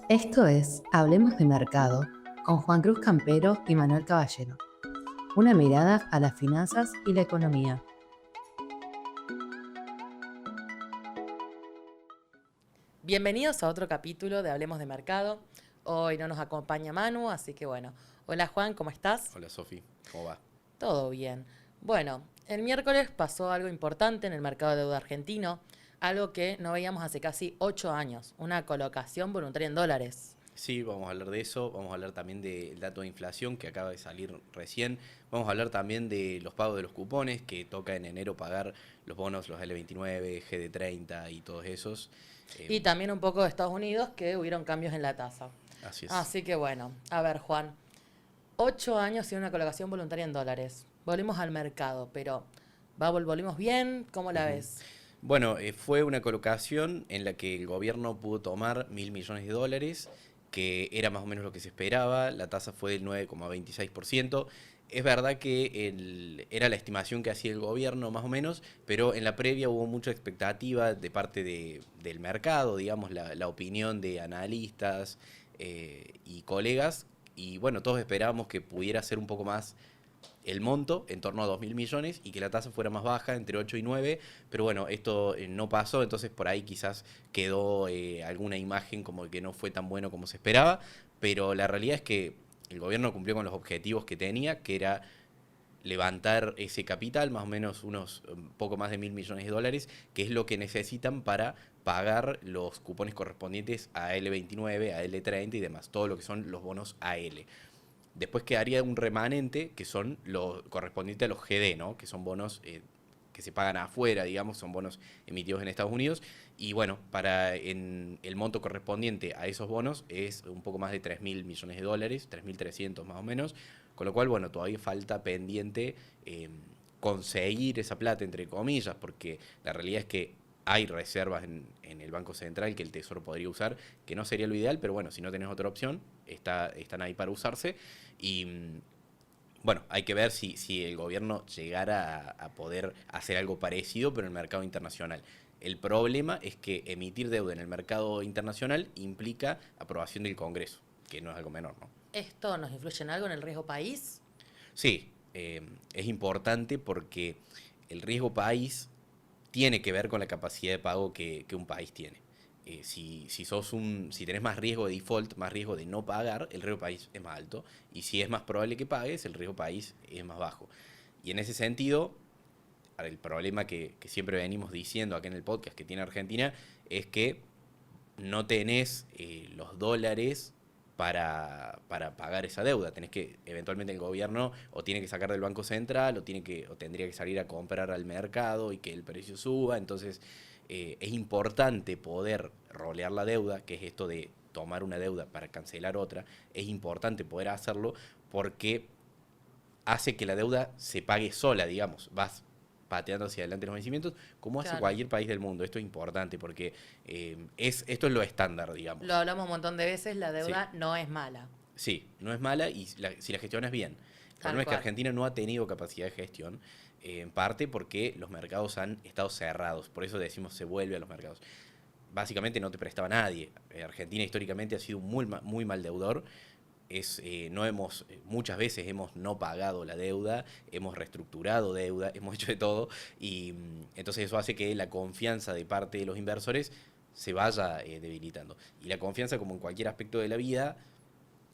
Esto es Hablemos de Mercado con Juan Cruz Campero y Manuel Caballero. Una mirada a las finanzas y la economía. Bienvenidos a otro capítulo de Hablemos de Mercado. Hoy no nos acompaña Manu, así que bueno. Hola Juan, ¿cómo estás? Hola Sofi, ¿cómo va? Todo bien. Bueno, el miércoles pasó algo importante en el mercado de deuda argentino, algo que no veíamos hace casi 8 años, una colocación voluntaria en dólares. Sí, vamos a hablar de eso, vamos a hablar también del dato de inflación que acaba de salir recién, vamos a hablar también de los pagos de los cupones, que toca en enero pagar los bonos, los L29, GD30 y todos esos. Y también un poco de Estados Unidos, que hubieron cambios en la tasa. Así es. Así que bueno, a ver Juan, 8 años y una colocación voluntaria en dólares. Volvimos al mercado, pero ¿volvimos bien? ¿Cómo la Ujú. ves? Bueno, fue una colocación en la que el gobierno pudo tomar 1.000 millones de dólares, que era más o menos lo que se esperaba, la tasa fue del 9,26%. Es verdad que era la estimación que hacía el gobierno más o menos, pero en la previa hubo mucha expectativa de parte del mercado, digamos, la opinión de analistas y colegas, y bueno, todos esperábamos que pudiera ser un poco más el monto en torno a 2.000 millones y que la tasa fuera más baja, entre 8 y 9, pero bueno, esto no pasó, entonces por ahí quizás quedó alguna imagen como que no fue tan bueno como se esperaba, pero la realidad es que el gobierno cumplió con los objetivos que tenía, que era levantar ese capital, más o menos unos poco más de 1.000 millones de dólares, que es lo que necesitan para pagar los cupones correspondientes a L29, a L30 y demás, todo lo que son los bonos AL. Después quedaría un remanente que son los correspondientes a los GD, ¿no? Que son bonos que se pagan afuera, digamos, son bonos emitidos en Estados Unidos. Y bueno, el monto correspondiente a esos bonos es un poco más de 3.000 millones de dólares, 3.300 más o menos. Con lo cual, bueno, todavía falta pendiente conseguir esa plata, entre comillas, porque la realidad es que hay reservas en el Banco Central que el Tesoro podría usar, que no sería lo ideal, pero bueno, si no tenés otra opción, están ahí para usarse. Y bueno, hay que ver si el gobierno llegara a poder hacer algo parecido, pero en el mercado internacional. El problema es que emitir deuda en el mercado internacional implica aprobación del Congreso, que no es algo menor, ¿no? ¿Esto nos influye en algo en el riesgo país? Sí, es importante porque el riesgo país tiene que ver con la capacidad de pago que un país tiene. Si tenés más riesgo de default, más riesgo de no pagar, el riesgo país es más alto. Y si es más probable que pagues, el riesgo país es más bajo. Y en ese sentido, el problema que siempre venimos diciendo acá en el podcast que tiene Argentina es que no tenés los dólares para pagar esa deuda. Tenés que, eventualmente el gobierno o tiene que sacar del Banco Central o tendría que salir a comprar al mercado y que el precio suba. Entonces es importante poder rolear la deuda, que es esto de tomar una deuda para cancelar otra. Es importante poder hacerlo porque hace que la deuda se pague sola, digamos. Vas pateando hacia adelante los vencimientos, como hace Claro. cualquier país del mundo. Esto es importante porque esto es lo estándar, Lo digamos. hablamos un montón de veces, la Sí, deuda no es mala, sí, no es mala y si la gestionas bien. El tal problema es que cual. Argentina no ha tenido capacidad de gestión, en parte porque los mercados han estado cerrados, por eso decimos se vuelve a los mercados. Básicamente no te prestaba nadie. Argentina históricamente ha sido un muy mal deudor. No hemos, muchas veces hemos no pagado la deuda, hemos reestructurado deuda, hemos hecho de todo y entonces eso hace que la confianza de parte de los inversores se vaya debilitando. Y la confianza, como en cualquier aspecto de la vida,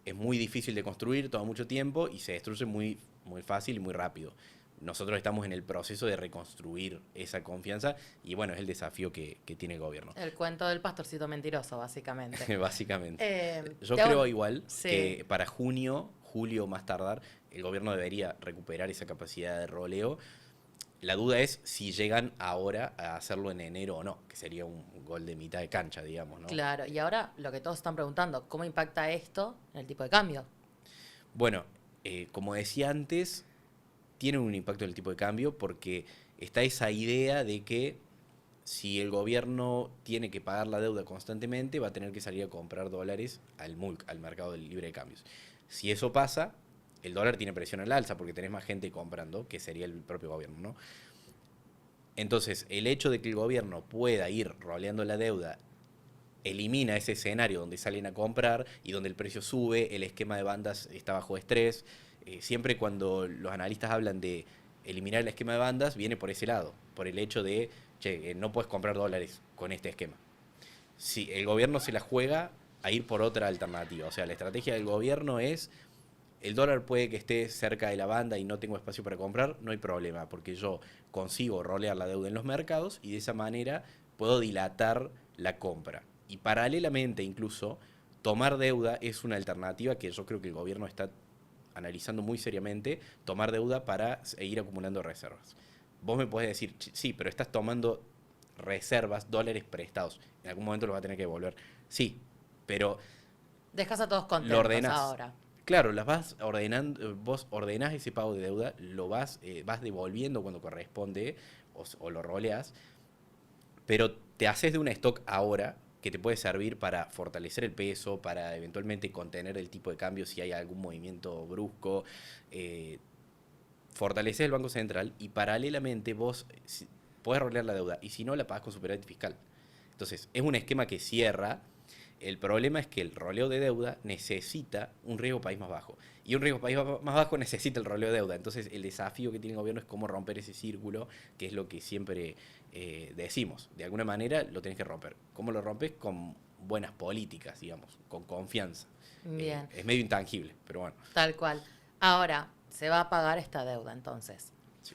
es muy difícil de construir, toma mucho tiempo y se destruye muy fácil y muy rápido. Nosotros estamos en el proceso de reconstruir esa confianza y bueno, es el desafío que tiene el gobierno. El cuento del pastorcito mentiroso, básicamente. Básicamente. Yo Te hago creo igual Sí, que para junio, julio más tardar, el gobierno debería recuperar esa capacidad de roleo. La duda es si llegan ahora a hacerlo en enero o no, que sería un gol de mitad de cancha, digamos, ¿no? claro. Y ahora lo que todos están preguntando, ¿cómo impacta esto en el tipo de cambio? Bueno, como decía antes, tiene un impacto en el tipo de cambio porque está esa idea de que si el gobierno tiene que pagar la deuda constantemente, va a tener que salir a comprar dólares al MULC, al mercado del libre de cambios. Si eso pasa, el dólar tiene presión al alza porque tenés más gente comprando, que sería el propio gobierno, ¿no? Entonces, el hecho de que el gobierno pueda ir roleando la deuda elimina ese escenario donde salen a comprar y donde el precio sube, el esquema de bandas está bajo estrés. Siempre cuando los analistas hablan de eliminar el esquema de bandas, viene por ese lado, por el hecho de, che, no puedes comprar dólares con este esquema. Si el gobierno se la juega a ir por otra alternativa, o sea, la estrategia del gobierno es, el dólar puede que esté cerca de la banda y no tengo espacio para comprar, no hay problema, porque yo consigo rolear la deuda en los mercados y de esa manera puedo dilatar la compra. Y paralelamente incluso, tomar deuda es una alternativa que yo creo que el gobierno está analizando muy seriamente, tomar deuda para seguir acumulando reservas. Vos me podés decir, sí, pero estás tomando reservas, dólares prestados, en algún momento los vas a tener que devolver. Sí, pero Dejas a todos lo contentos ordenás. ahora. Claro, las vas ordenando, vos ordenás ese pago de deuda, lo vas devolviendo cuando corresponde o lo roleas, pero te haces de un stock ahora que te puede servir para fortalecer el peso, para eventualmente contener el tipo de cambio si hay algún movimiento brusco, fortaleces el Banco Central y paralelamente vos podés rolear la deuda y si no la pagás con superávit fiscal. Entonces, es un esquema que cierra. El problema es que el roleo de deuda necesita un riesgo país más bajo. Y un riesgo país más bajo necesita el roleo de deuda. Entonces, el desafío que tiene el gobierno es cómo romper ese círculo, que es lo que siempre decimos. De alguna manera lo tenés que romper. ¿Cómo lo rompes? Con buenas políticas, digamos, con confianza. Bien, Es medio intangible, pero bueno. tal cual. Ahora, se va a pagar esta deuda, entonces. Sí.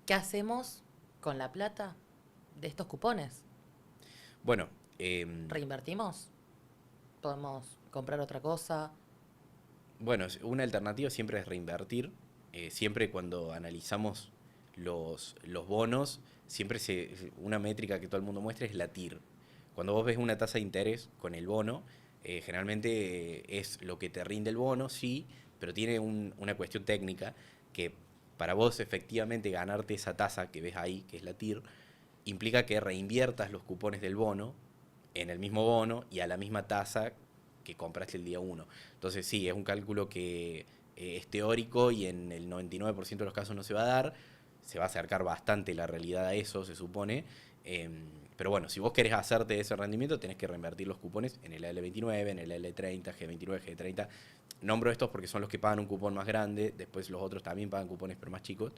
¿Qué hacemos con la plata de estos cupones? Bueno, ¿Reinvertimos? ¿Podemos comprar otra cosa? bueno, una alternativa siempre es reinvertir. Siempre cuando analizamos los bonos, una métrica que todo el mundo muestra es la TIR. Cuando vos ves una tasa de interés con el bono, generalmente es lo que te rinde el bono, sí, pero tiene una cuestión técnica que para vos efectivamente ganarte esa tasa que ves ahí, que es la TIR, implica que reinviertas los cupones del bono en el mismo bono y a la misma tasa que compraste el día 1. Entonces sí, es un cálculo que es teórico y en el 99% de los casos no se va a dar. Se va a acercar bastante la realidad a eso, se supone. Pero bueno, si vos querés hacerte ese rendimiento, tenés que reinvertir los cupones en el L29, en el L30, G29, G30. Nombro estos porque son los que pagan un cupón más grande, después los otros también pagan cupones pero más chicos.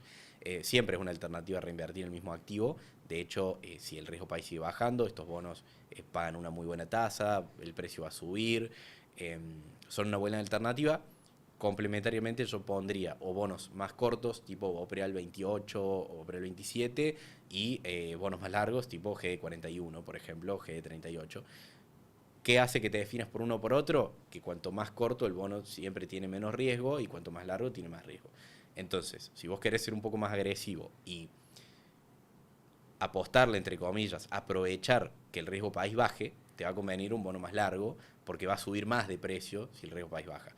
Siempre es una alternativa a reinvertir el mismo activo. De hecho, si el riesgo país sigue bajando, estos bonos pagan una muy buena tasa, el precio va a subir, son una buena alternativa. Complementariamente yo pondría o bonos más cortos, tipo Bopreal 28 o Bopreal 27, y bonos más largos, tipo G41, por ejemplo, G38. ¿Qué hace que te definas por uno o por otro? Que cuanto más corto el bono siempre tiene menos riesgo y cuanto más largo tiene más riesgo. Entonces, si vos querés ser un poco más agresivo y apostarle, entre comillas, aprovechar que el riesgo país baje, te va a convenir un bono más largo porque va a subir más de precio si el riesgo país baja.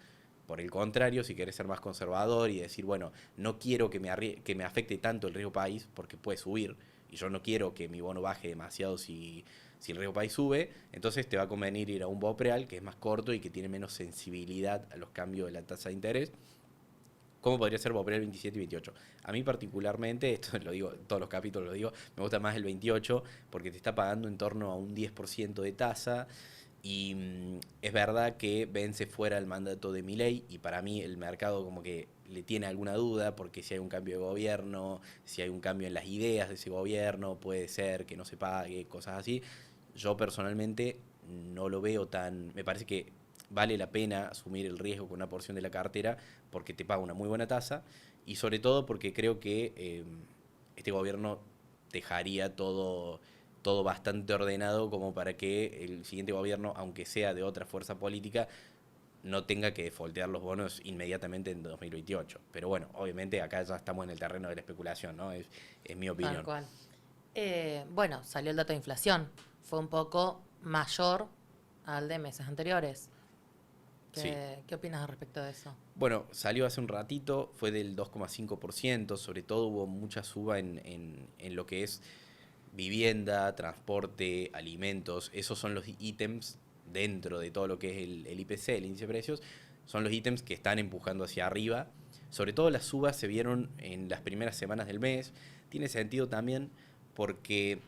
Por el contrario, si querés ser más conservador y decir, bueno, no quiero que me afecte tanto el riesgo país porque puede subir y yo no quiero que mi bono baje demasiado si el riesgo país sube, entonces te va a convenir ir a un Bopreal que es más corto y que tiene menos sensibilidad a los cambios de la tasa de interés, como podría ser Bopreal 27 y 28. A mí particularmente, esto lo digo, en todos los capítulos lo digo, me gusta más el 28 porque te está pagando en torno a un 10% de tasa y es verdad que vence fuera el mandato de Milei y para mí el mercado como que le tiene alguna duda porque si hay un cambio de gobierno, si hay un cambio en las ideas de ese gobierno, puede ser que no se pague, cosas así. Yo personalmente no lo veo tan... Me parece que vale la pena asumir el riesgo con una porción de la cartera porque te paga una muy buena tasa y sobre todo porque creo que este gobierno dejaría todo bastante ordenado como para que el siguiente gobierno, aunque sea de otra fuerza política, no tenga que defaultear los bonos inmediatamente en 2028. Pero bueno, obviamente acá ya estamos en el terreno de la especulación, ¿no? Es mi opinión. Tal cual. Bueno, salió el dato de inflación. Fue un poco mayor al de meses anteriores. Sí. ¿Qué opinas al respecto de eso? Bueno, salió hace un ratito, fue del 2,5%, sobre todo hubo mucha suba en lo que es vivienda, transporte, alimentos. Esos son los ítems dentro de todo lo que es el IPC, el índice de precios, son los ítems que están empujando hacia arriba. Sobre todo las subas se vieron en las primeras semanas del mes. Tiene sentido también porque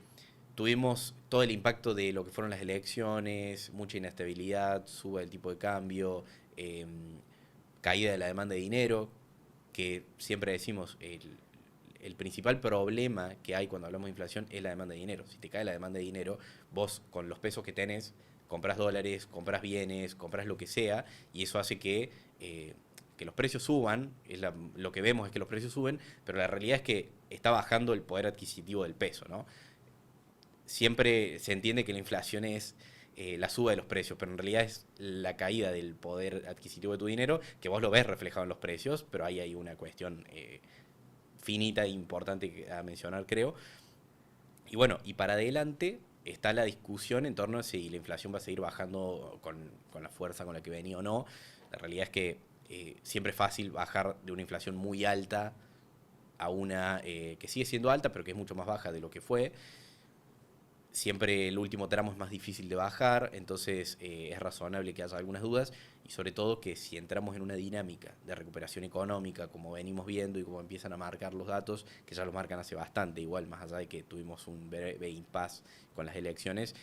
tuvimos todo el impacto de lo que fueron las elecciones, mucha inestabilidad, suba del tipo de cambio, caída de la demanda de dinero, que siempre decimos, el principal problema que hay cuando hablamos de inflación es la demanda de dinero. Si te cae la demanda de dinero, vos con los pesos que tenés, compras dólares, compras bienes, compras lo que sea, y eso hace que los precios suban. Lo que vemos es que los precios suben, pero la realidad es que está bajando el poder adquisitivo del peso, ¿no? Siempre se entiende que la inflación es la suba de los precios, pero en realidad es la caída del poder adquisitivo de tu dinero, que vos lo ves reflejado en los precios, pero ahí hay una cuestión finita e importante a mencionar, creo. Y bueno, y para adelante está la discusión en torno a si la inflación va a seguir bajando con la fuerza con la que venía o no. La realidad es que siempre es fácil bajar de una inflación muy alta a una que sigue siendo alta, pero que es mucho más baja de lo que fue. Siempre el último tramo es más difícil de bajar, entonces es razonable que haya algunas dudas, y sobre todo que si entramos en una dinámica de recuperación económica, como venimos viendo y como empiezan a marcar los datos, que ya los marcan hace bastante, igual más allá de que tuvimos un breve impasse con las elecciones,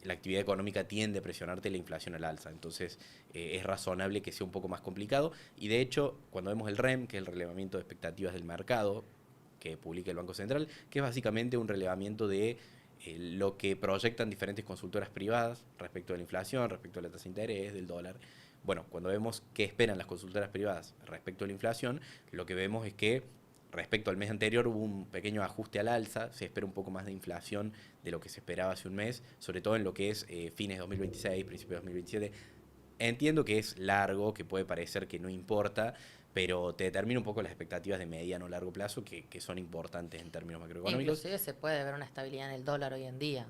la actividad económica tiende a presionarte la inflación al alza, entonces es razonable que sea un poco más complicado, y de hecho cuando vemos el REM, que es el relevamiento de expectativas del mercado, que publica el Banco Central, que es básicamente un relevamiento de lo que proyectan diferentes consultoras privadas respecto de la inflación, respecto a la tasa de interés, del dólar. Bueno, cuando vemos qué esperan las consultoras privadas respecto a la inflación, lo que vemos es que respecto al mes anterior hubo un pequeño ajuste al alza, se espera un poco más de inflación de lo que se esperaba hace un mes, sobre todo en lo que es fines de 2026, principios de 2027. Entiendo que es largo, que puede parecer que no importa, pero te determina un poco las expectativas de mediano o largo plazo que son importantes en términos macroeconómicos. Inclusive se puede ver una estabilidad en el dólar hoy en día.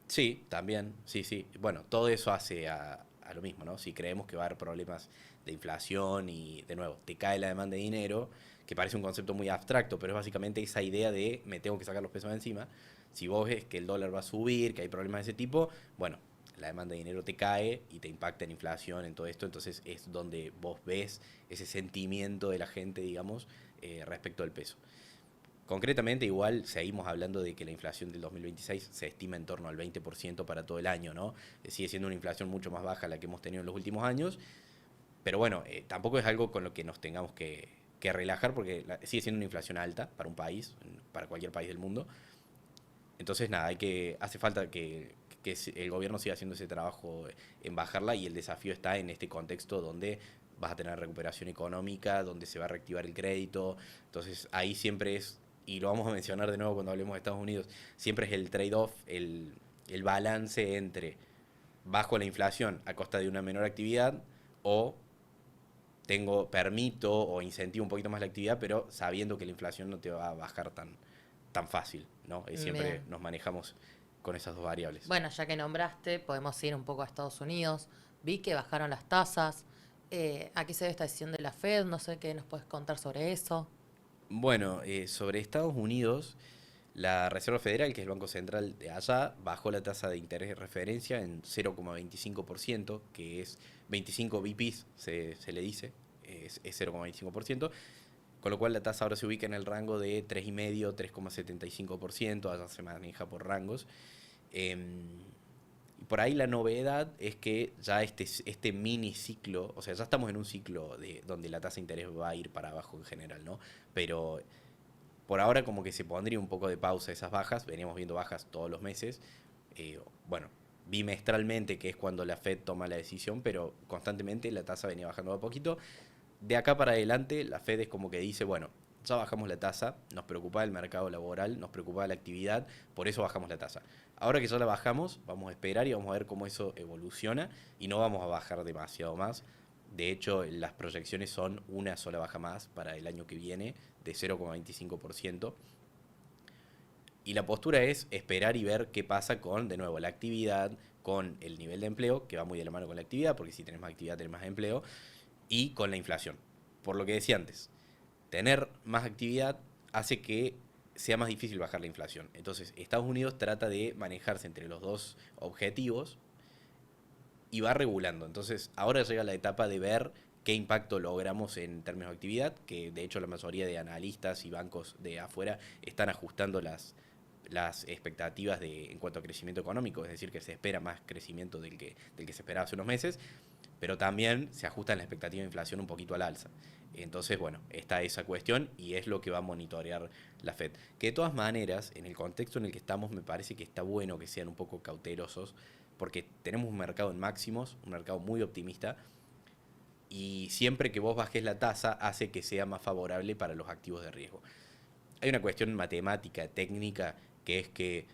Sí, también, sí, sí. Bueno, todo eso hace a lo mismo, ¿no? Si creemos que va a haber problemas de inflación y, de nuevo, te cae la demanda de dinero, que parece un concepto muy abstracto, pero es básicamente esa idea de me tengo que sacar los pesos de encima. Si vos ves que el dólar va a subir, que hay problemas de ese tipo, bueno, la demanda de dinero te cae y te impacta en inflación, en todo esto, entonces es donde vos ves ese sentimiento de la gente, digamos, respecto al peso. Concretamente, igual seguimos hablando de que la inflación del 2026 se estima en torno al 20% para todo el año, ¿no? Sigue siendo una inflación mucho más baja la que hemos tenido en los últimos años, pero bueno, tampoco es algo con lo que nos tengamos que relajar, porque sigue siendo una inflación alta para un país, para cualquier país del mundo. Entonces, nada, hace falta que el gobierno siga haciendo ese trabajo en bajarla, y el desafío está en este contexto donde vas a tener recuperación económica, donde se va a reactivar el crédito. Entonces, ahí siempre es, y lo vamos a mencionar de nuevo cuando hablemos de Estados Unidos, siempre es el trade-off, el balance entre bajo la inflación a costa de una menor actividad, o permito o incentivo un poquito más la actividad, pero sabiendo que la inflación no te va a bajar tan fácil, ¿no? Siempre Bien. nos manejamos con esas dos variables. Bueno, ya que nombraste, podemos ir un poco a Estados Unidos. Vi que bajaron las tasas. ¿A qué se debe esta decisión de la Fed? No sé qué nos puedes contar sobre eso. Bueno, sobre Estados Unidos, la Reserva Federal, que es el Banco Central de allá, bajó la tasa de interés de referencia en 0,25%, que es 25 BPs, se le dice, es 0,25%, con lo cual la tasa ahora se ubica en el rango de 3,5, 3,75%, allá se maneja por rangos. Y por ahí la novedad es que ya este mini ciclo, o sea, ya estamos en un ciclo donde la tasa de interés va a ir para abajo en general, ¿no? Pero por ahora como que se pondría un poco de pausa a esas bajas, veníamos viendo bajas todos los meses, bueno, bimestralmente, que es cuando la Fed toma la decisión, pero constantemente la tasa venía bajando a poquito. De acá para adelante la Fed es como que dice, bueno, ya bajamos la tasa, nos preocupaba el mercado laboral, nos preocupaba la actividad, por eso bajamos la tasa. Ahora que ya la bajamos, vamos a esperar y vamos a ver cómo eso evoluciona, y no vamos a bajar demasiado más. De hecho, las proyecciones son una sola baja más para el año que viene, de 0,25%. Y la postura es esperar y ver qué pasa con, de nuevo, la actividad, con el nivel de empleo, que va muy de la mano con la actividad, porque si tenés más actividad tenés más empleo, y con la inflación. Por lo que decía antes, tener más actividad hace que sea más difícil bajar la inflación. Entonces, Estados Unidos trata de manejarse entre los dos objetivos y va regulando. Entonces, ahora llega la etapa de ver qué impacto logramos en términos de actividad, que de hecho la mayoría de analistas y bancos de afuera están ajustando las expectativas en cuanto a crecimiento económico, es decir, que se espera más crecimiento del que se esperaba hace unos meses, pero también se ajusta la expectativa de inflación un poquito al alza. Entonces, bueno, está esa cuestión y es lo que va a monitorear la Fed. Que de todas maneras, en el contexto en el que estamos, me parece que está bueno que sean un poco cautelosos, porque tenemos un mercado en máximos, un mercado muy optimista, y siempre que vos bajes la tasa hace que sea más favorable para los activos de riesgo. Hay una cuestión matemática, técnica, que es que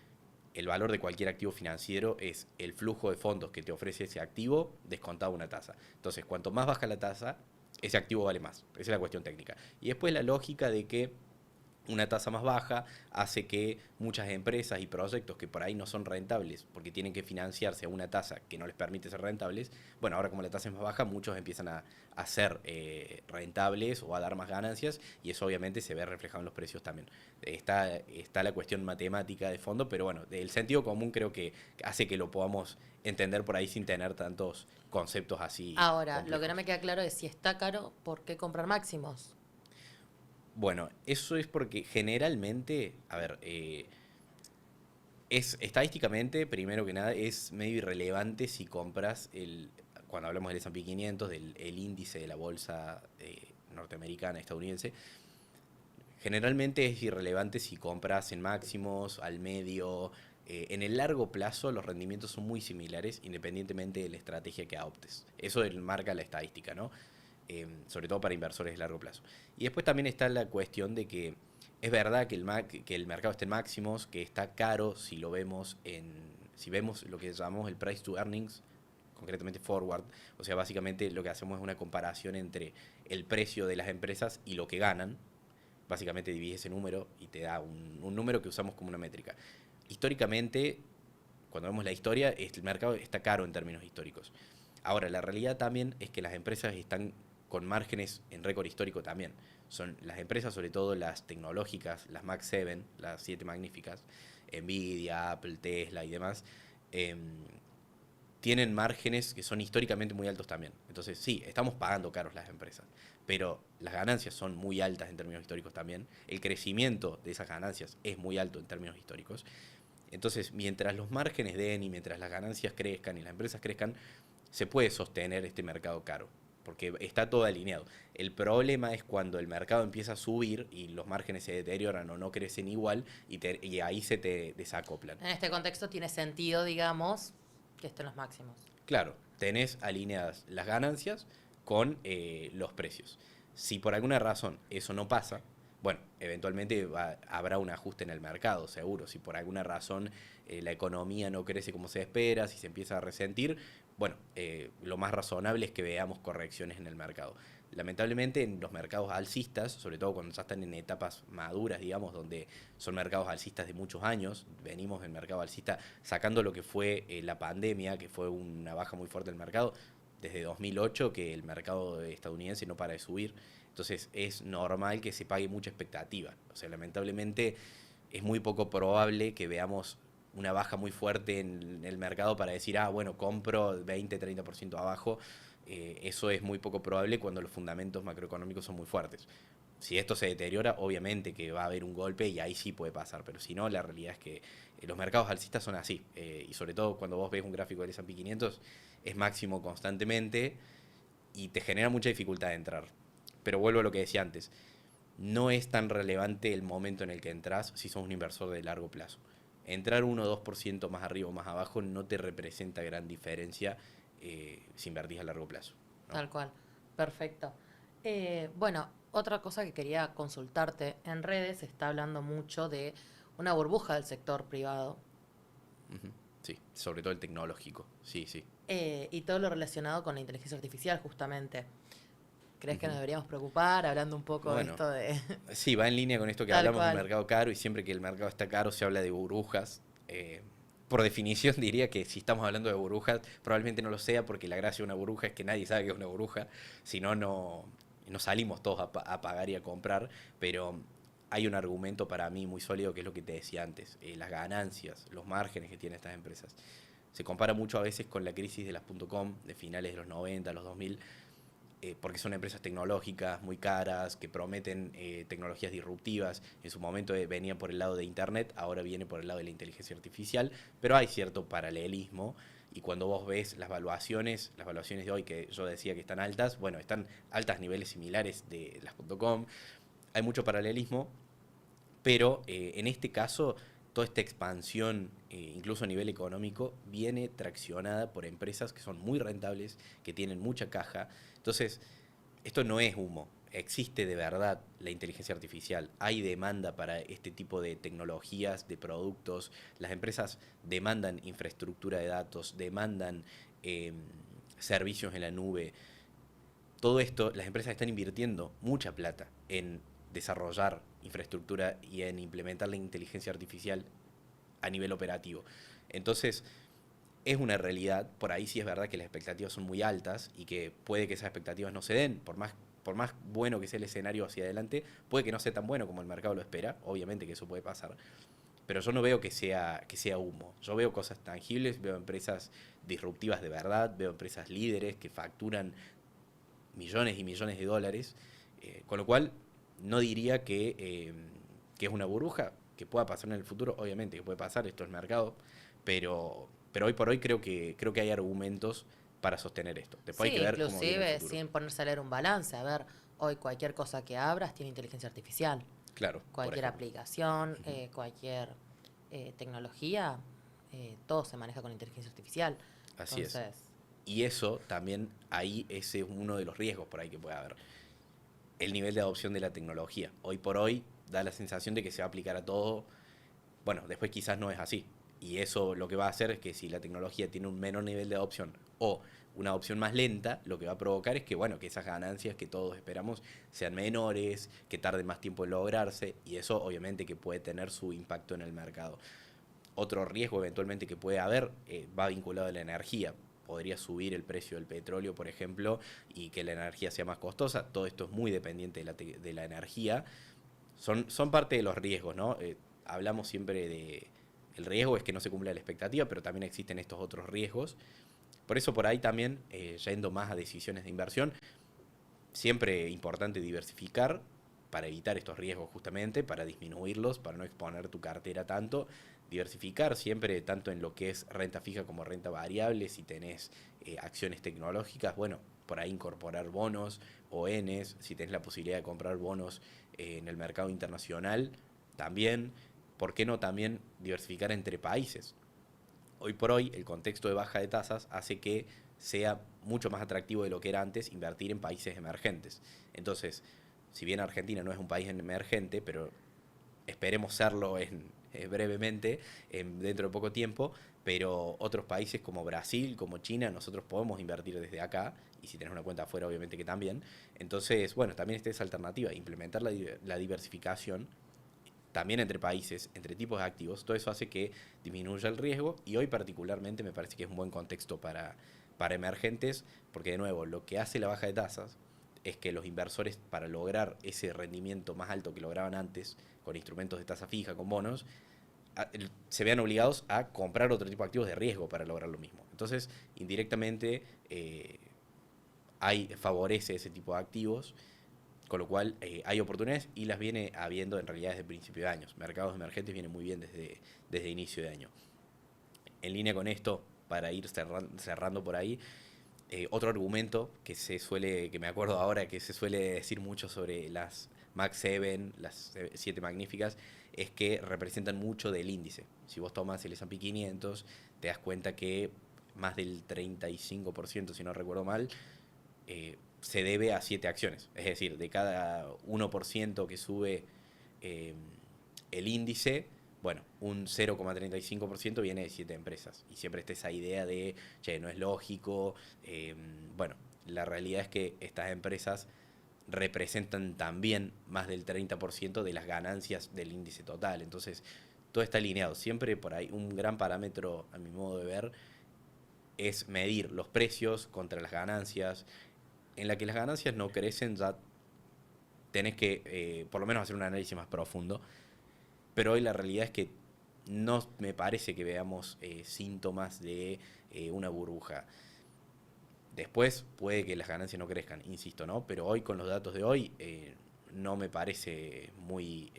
el valor de cualquier activo financiero es el flujo de fondos que te ofrece ese activo descontado una tasa. Entonces, cuanto más baja la tasa, ese activo vale más. Esa es la cuestión técnica. Y después la lógica de que una tasa más baja hace que muchas empresas y proyectos que por ahí no son rentables porque tienen que financiarse a una tasa que no les permite ser rentables, bueno, ahora como la tasa es más baja, muchos empiezan a ser rentables o a dar más ganancias y eso obviamente se ve reflejado en los precios también. Está la cuestión matemática de fondo, pero bueno, el sentido común creo que hace que lo podamos entender por ahí sin tener tantos conceptos así Ahora, lo que complejos. no me queda claro es si está caro, ¿por qué comprar máximos? Bueno, eso es porque generalmente, a ver, es estadísticamente, primero que nada, es medio irrelevante si compras cuando hablamos del S&P 500, el índice de la bolsa norteamericana, estadounidense, generalmente es irrelevante si compras en máximos, al medio. En el largo plazo los rendimientos son muy similares independientemente de la estrategia que adoptes. Eso marca la estadística, ¿no? Sobre todo para inversores de largo plazo. Y después también está la cuestión de que es verdad que el mercado está en máximos, que está caro si vemos lo que llamamos el price to earnings, concretamente forward, o sea, básicamente lo que hacemos es una comparación entre el precio de las empresas y lo que ganan. Básicamente divide ese número y te da un número que usamos como una métrica. Históricamente, cuando vemos la historia, el mercado está caro en términos históricos. Ahora, la realidad también es que las empresas están con márgenes en récord histórico también. Son las empresas, sobre todo las tecnológicas, las Mag 7, las 7 magníficas, Nvidia, Apple, Tesla y demás, eh, tienen márgenes que son históricamente muy altos también. Entonces, sí, estamos pagando caros las empresas, pero las ganancias son muy altas en términos históricos también. El crecimiento de esas ganancias es muy alto en términos históricos. Entonces, mientras los márgenes den y mientras las ganancias crezcan y las empresas crezcan, se puede sostener este mercado caro, porque está todo alineado. El problema es cuando el mercado empieza a subir y los márgenes se deterioran o no crecen igual y ahí se te desacoplan. En este contexto tiene sentido, digamos, que estén los máximos. Claro, tenés alineadas las ganancias con los precios. Si por alguna razón eso no pasa, bueno, eventualmente habrá un ajuste en el mercado, seguro. Si por alguna razón la economía no crece como se espera, si se empieza a resentir, bueno, lo más razonable es que veamos correcciones en el mercado. Lamentablemente en los mercados alcistas, sobre todo cuando ya están en etapas maduras, digamos, donde son mercados alcistas de muchos años, venimos del mercado alcista sacando lo que fue la pandemia, que fue una baja muy fuerte del mercado, desde 2008 que el mercado estadounidense no para de subir, entonces es normal que se pague mucha expectativa. O sea, lamentablemente es muy poco probable que veamos una baja muy fuerte en el mercado para decir, ah, bueno, compro 20-30% abajo. Eso es muy poco probable cuando los fundamentos macroeconómicos son muy fuertes. Si esto se deteriora, obviamente que va a haber un golpe y ahí sí puede pasar, pero si no, la realidad es que los mercados alcistas son así, y sobre todo cuando vos ves un gráfico del S&P 500, es máximo constantemente y te genera mucha dificultad de entrar. Pero vuelvo a lo que decía antes, no es tan relevante el momento en el que entras si sos un inversor de largo plazo. Entrar 1 o 2% más arriba o más abajo no te representa gran diferencia si invertís a largo plazo, ¿no? Tal cual. Perfecto. Bueno, otra cosa que quería consultarte. En redes se está hablando mucho de una burbuja del sector privado Ujú. Sí, sobre todo el tecnológico, sí, sí. y todo lo relacionado con la inteligencia artificial, justamente. ¿Crees que nos Ujú. deberíamos preocupar hablando un poco de Bueno, esto de... sí, va en línea con esto que Tal hablamos de un cual. mercado caro y siempre que el mercado está caro se habla de burbujas. Por definición diría que si estamos hablando de burbujas, probablemente no lo sea porque la gracia de una burbuja es que nadie sabe que es una burbuja, si no, no salimos todos a pagar y a comprar, pero hay un argumento para mí muy sólido que es lo que te decía antes, las ganancias, los márgenes que tienen estas empresas. Se compara mucho a veces con la crisis de las .com de finales de los 90, los 2000, porque son empresas tecnológicas muy caras, que prometen tecnologías disruptivas. En su momento venía por el lado de Internet, ahora viene por el lado de la inteligencia artificial, pero hay cierto paralelismo. Y cuando vos ves las valuaciones de hoy, que yo decía que están altas, bueno, están altas a niveles similares de las .com. Hay mucho paralelismo, pero en este caso, toda esta expansión, incluso a nivel económico, viene traccionada por empresas que son muy rentables, que tienen mucha caja. Entonces, esto no es humo. Existe de verdad la inteligencia artificial. Hay demanda para este tipo de tecnologías, de productos. Las empresas demandan infraestructura de datos, demandan servicios en la nube. Todo esto, las empresas están invirtiendo mucha plata en desarrollar infraestructura y en implementar la inteligencia artificial a nivel operativo. Entonces, es una realidad. Por ahí sí es verdad que las expectativas son muy altas y que puede que esas expectativas no se den, por más bueno que sea el escenario hacia adelante, puede que no sea tan bueno como el mercado lo espera, obviamente que eso puede pasar, pero yo no veo que sea humo. Yo veo cosas tangibles, veo empresas disruptivas de verdad, veo empresas líderes que facturan millones y millones de dólares, con lo cual no diría que es una burbuja, que pueda pasar en el futuro, obviamente que puede pasar, esto es mercado, pero hoy por hoy creo que hay argumentos para sostener esto. Después Sí, hay que ver cómo viene el inclusive futuro. sin ponerse a leer un balance. A ver, hoy cualquier cosa que abras tiene inteligencia artificial. Claro, por Cualquier ejemplo. aplicación, cualquier tecnología, todo se maneja con inteligencia artificial. Así es. Entonces, Y eso también, ahí ese es uno de los riesgos por ahí que puede haber. El nivel de adopción de la tecnología. Hoy por hoy da la sensación de que se va a aplicar a todo. Bueno, después quizás no es así. Y eso lo que va a hacer es que si la tecnología tiene un menor nivel de adopción o una adopción más lenta, lo que va a provocar es que, bueno, que esas ganancias que todos esperamos sean menores, que tarden más tiempo en lograrse, y eso obviamente que puede tener su impacto en el mercado. Otro riesgo eventualmente que puede haber va vinculado a la energía. Podría subir el precio del petróleo, por ejemplo, y que la energía sea más costosa. Todo esto es muy dependiente de la energía. Son parte de los riesgos, ¿no? Hablamos siempre de... El riesgo es que no se cumpla la expectativa, pero también existen estos otros riesgos. Por eso por ahí también, yendo más a decisiones de inversión, siempre importante diversificar para evitar estos riesgos justamente, para disminuirlos, para no exponer tu cartera tanto. Diversificar siempre tanto en lo que es renta fija como renta variable, si tenés acciones tecnológicas, bueno, por ahí incorporar bonos, ONs, si tenés la posibilidad de comprar bonos en el mercado internacional, también, ¿por qué no también diversificar entre países? Hoy por hoy el contexto de baja de tasas hace que sea mucho más atractivo de lo que era antes invertir en países emergentes. Entonces, si bien Argentina no es un país emergente, pero esperemos serlo brevemente, dentro de poco tiempo, pero otros países como Brasil, como China, nosotros podemos invertir desde acá, y si tenés una cuenta afuera, obviamente que también. Entonces, bueno, también está esa alternativa, implementar la diversificación también entre países, entre tipos de activos. Todo eso hace que disminuya el riesgo, y hoy particularmente me parece que es un buen contexto para emergentes, porque de nuevo, lo que hace la baja de tasas es que los inversores, para lograr ese rendimiento más alto que lograban antes, con instrumentos de tasa fija, con bonos, se vean obligados a comprar otro tipo de activos de riesgo para lograr lo mismo. Entonces, indirectamente, favorece ese tipo de activos, con lo cual hay oportunidades, y las viene habiendo en realidad desde el principio de años. Mercados emergentes vienen muy bien desde inicio de año. En línea con esto, para ir cerrando por ahí, otro argumento que me acuerdo ahora, que se suele decir mucho sobre las Mag 7, las 7 magníficas, es que representan mucho del índice. Si vos tomas el S&P 500, te das cuenta que más del 35%, si no recuerdo mal, se debe a 7 acciones. Es decir, de cada 1% que sube el índice, bueno, un 0,35% viene de 7 empresas. Y siempre está esa idea de, che, no es lógico. Bueno, la realidad es que estas empresas representan también más del 30% de las ganancias del índice total. Entonces, todo está alineado. Siempre por ahí un gran parámetro, a mi modo de ver, es medir los precios contra las ganancias. En la que las ganancias no crecen, ya tenés que por lo menos hacer un análisis más profundo. Pero hoy la realidad es que no me parece que veamos síntomas de una burbuja. Después puede que las ganancias no crezcan, insisto, ¿no? Pero hoy, con los datos de hoy, no me parece muy,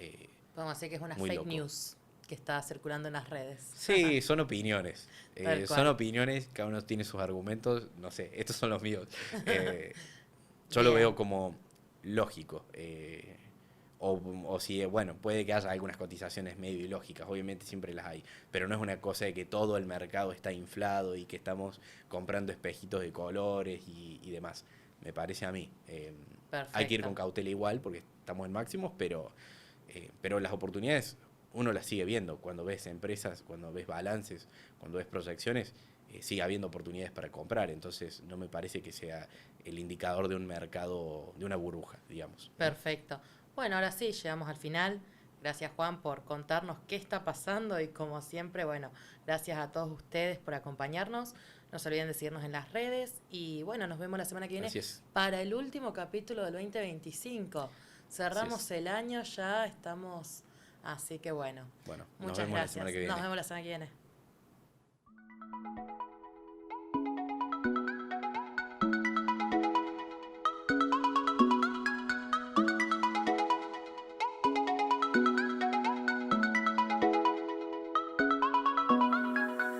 Podemos decir que es una muy fake loco. news que está circulando en las redes. Sí, son opiniones. Tal Son cual. opiniones, cada uno tiene sus argumentos. No sé, estos son los míos. Yo lo Bien. veo como lógico. O si, bueno, puede que haya algunas cotizaciones medio ilógicas, obviamente siempre las hay, pero no es una cosa de que todo el mercado está inflado y que estamos comprando espejitos de colores y demás. Me parece a mí. Hay que ir Perfecto. con cautela igual porque estamos en máximos, pero las oportunidades uno las sigue viendo. Cuando ves empresas, cuando ves balances, cuando ves proyecciones, sigue habiendo oportunidades para comprar. Entonces no me parece que sea el indicador de un mercado, de una burbuja, digamos. Perfecto. Bueno, ahora sí, llegamos al final. Gracias, Juan, por contarnos qué está pasando y como siempre, bueno, gracias a todos ustedes por acompañarnos. No se olviden de seguirnos en las redes y bueno, nos vemos la semana que viene Así es. para el último capítulo del 2025. Cerramos Así es. el año, ya estamos, así que bueno, Bueno, nos muchas vemos la semana gracias. que viene. Nos vemos la semana que viene.